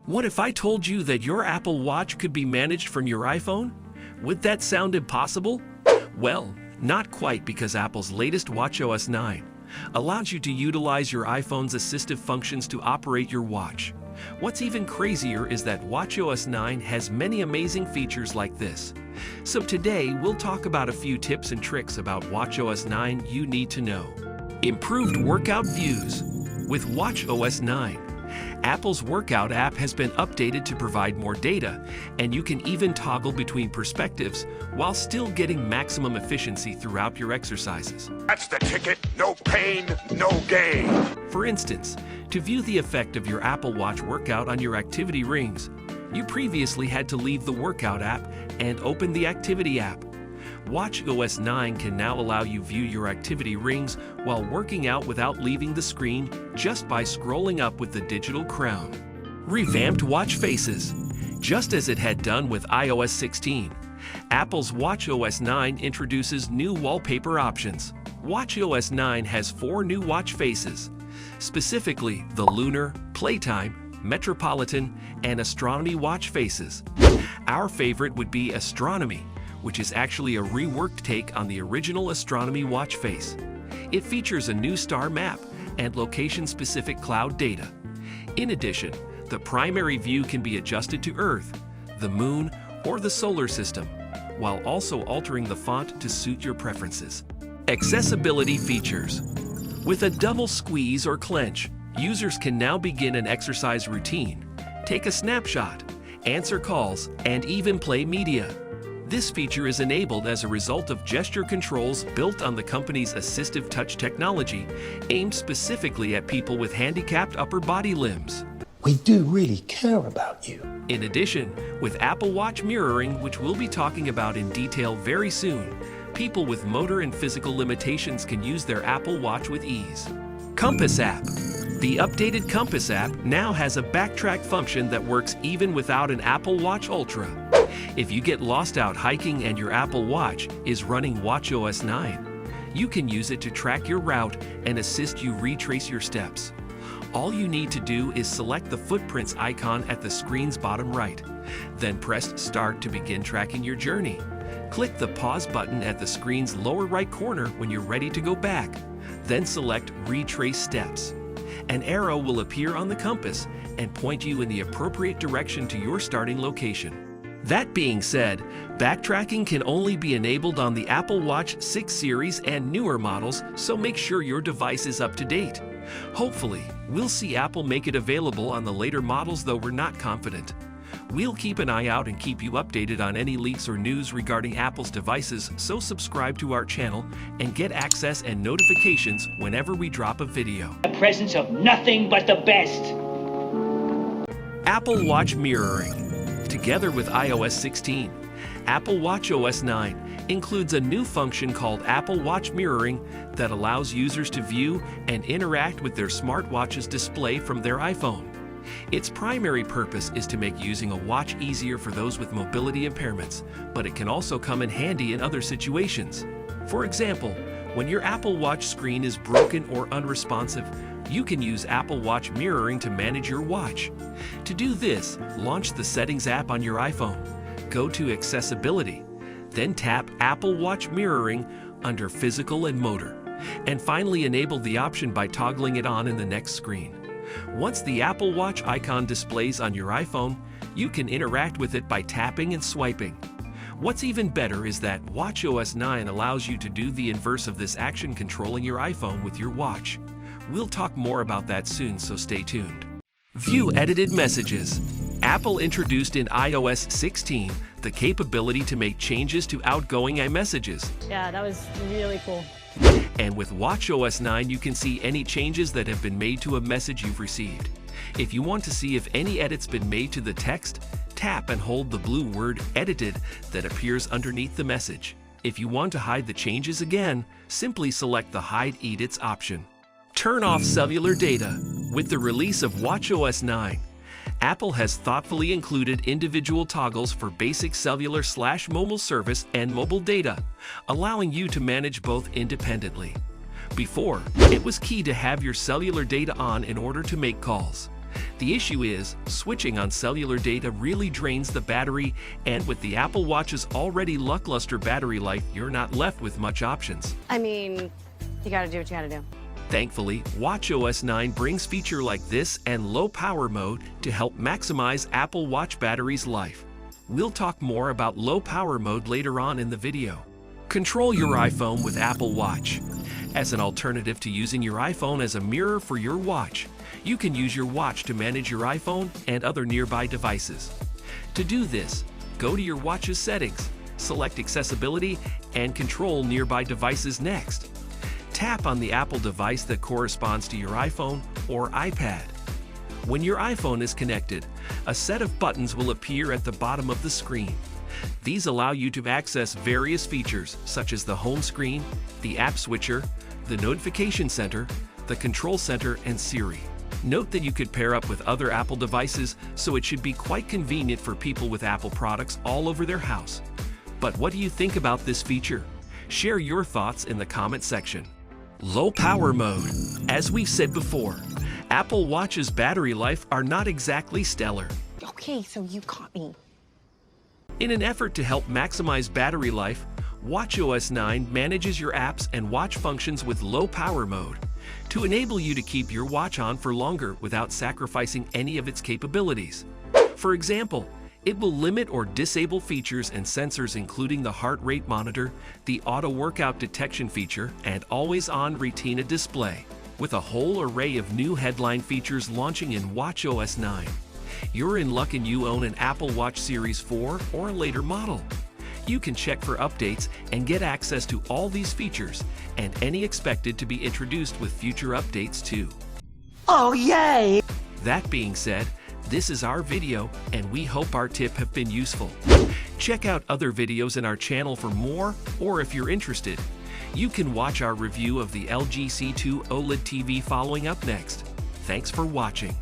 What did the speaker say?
What if I told you that your Apple Watch could be managed from your iPhone? Would that sound impossible? Well, not quite, because Apple's latest watchOS 9 allows you to utilize your iPhone's assistive functions to operate your watch. What's even crazier is that watchOS 9 has many amazing features like this. So today, we'll talk about a few tips and tricks about watchOS 9 you need to know. Improved workout views. With watchOS 9, Apple's workout app has been updated to provide more data, and you can even toggle between perspectives while still getting maximum efficiency throughout your exercises. That's the ticket. No pain, no gain. For instance, to view the effect of your Apple Watch workout on your activity rings, you previously had to leave the workout app and open the activity app. watchOS 9 can now allow you view your activity rings while working out without leaving the screen, just by scrolling up with the digital crown. Revamped watch faces. Just as it had done with iOS 16, Apple's watchOS 9 introduces new wallpaper options. watchOS 9 has 4 new watch faces, specifically the Lunar, Playtime, Metropolitan, and Astronomy watch faces. Our favorite would be Astronomy, which is actually a reworked take on the original Astronomy watch face. It features a new star map and location-specific cloud data. In addition, the primary view can be adjusted to Earth, the Moon, or the solar system, while also altering the font to suit your preferences. Accessibility features. With a double squeeze or clench, users can now begin an exercise routine, take a snapshot, answer calls, and even play media. This feature is enabled as a result of gesture controls built on the company's assistive touch technology, aimed specifically at people with handicapped upper body limbs. We do really care about you. In addition, with Apple Watch mirroring, which we'll be talking about in detail very soon, people with motor and physical limitations can use their Apple Watch with ease. Compass app. The updated Compass app now has a backtrack function that works even without an Apple Watch Ultra. If you get lost out hiking and your Apple Watch is running watchOS 9, you can use it to track your route and assist you retrace your steps. All you need to do is select the footprints icon at the screen's bottom right, then press Start to begin tracking your journey. Click the pause button at the screen's lower right corner when you're ready to go back, then select Retrace Steps. An arrow will appear on the compass and point you in the appropriate direction to your starting location. That being said, backtracking can only be enabled on the Apple Watch 6 series and newer models, so make sure your device is up to date. Hopefully, we'll see Apple make it available on the later models, though we're not confident. We'll keep an eye out and keep you updated on any leaks or news regarding Apple's devices, so subscribe to our channel and get access and notifications whenever we drop a video. The presence of nothing but the best. Apple Watch mirroring. Together with iOS 16, Apple watchOS 9 includes a new function called Apple Watch mirroring that allows users to view and interact with their smartwatch's display from their iPhone. Its primary purpose is to make using a watch easier for those with mobility impairments, but it can also come in handy in other situations. For example, when your Apple Watch screen is broken or unresponsive, you can use Apple Watch mirroring to manage your watch. To do this, launch the Settings app on your iPhone, go to Accessibility, then tap Apple Watch mirroring under Physical and Motor, and finally enable the option by toggling it on in the next screen. Once the Apple Watch icon displays on your iPhone, you can interact with it by tapping and swiping. What's even better is that watchOS 9 allows you to do the inverse of this action, controlling your iPhone with your watch. We'll talk more about that soon, so stay tuned. View edited messages. Apple introduced in iOS 16 the capability to make changes to outgoing iMessages. Yeah, that was really cool. And with watchOS 9, you can see any changes that have been made to a message you've received. If you want to see if any edits been made to the text, tap and hold the blue word Edited that appears underneath the message. If you want to hide the changes again, simply select the Hide Edits option. Turn off cellular data. With the release of watchOS 9, Apple has thoughtfully included individual toggles for basic cellular/mobile service and mobile data, allowing you to manage both independently. Before, it was key to have your cellular data on in order to make calls. The issue is, switching on cellular data really drains the battery, and with the Apple Watch's already lackluster battery life, you're not left with much options. I mean, you gotta do what you gotta do. Thankfully, watchOS 9 brings features like this and low power mode to help maximize Apple Watch battery's life. We'll talk more about low power mode later on in the video. Control your iPhone with Apple Watch. As an alternative to using your iPhone as a mirror for your watch, you can use your watch to manage your iPhone and other nearby devices. To do this, go to your watch's settings, select accessibility, and control nearby devices next. Tap on the Apple device that corresponds to your iPhone or iPad. When your iPhone is connected, a set of buttons will appear at the bottom of the screen. These allow you to access various features such as the home screen, the app switcher, the notification center, the control center, and Siri. Note that you could pair up with other Apple devices, so it should be quite convenient for people with Apple products all over their house. But what do you think about this feature? Share your thoughts in the comment section. Low power mode. As we've said before, Apple Watch's battery life are not exactly stellar. Okay, so you caught me. In an effort to help maximize battery life, watchOS 9 manages your apps and watch functions with low power mode to enable you to keep your watch on for longer without sacrificing any of its capabilities. For example, it will limit or disable features and sensors including the heart rate monitor, the auto workout detection feature, and always-on retina display, with a whole array of new headline features launching in watchOS 9. You're in luck and you own an Apple Watch Series 4 or a later model. You can check for updates and get access to all these features and any expected to be introduced with future updates too. Oh, yay! That being said, this is our video and we hope our tip have been useful. Check out other videos in our channel for more, or if you're interested, you can watch our review of the LG C2 OLED TV following up next. Thanks for watching.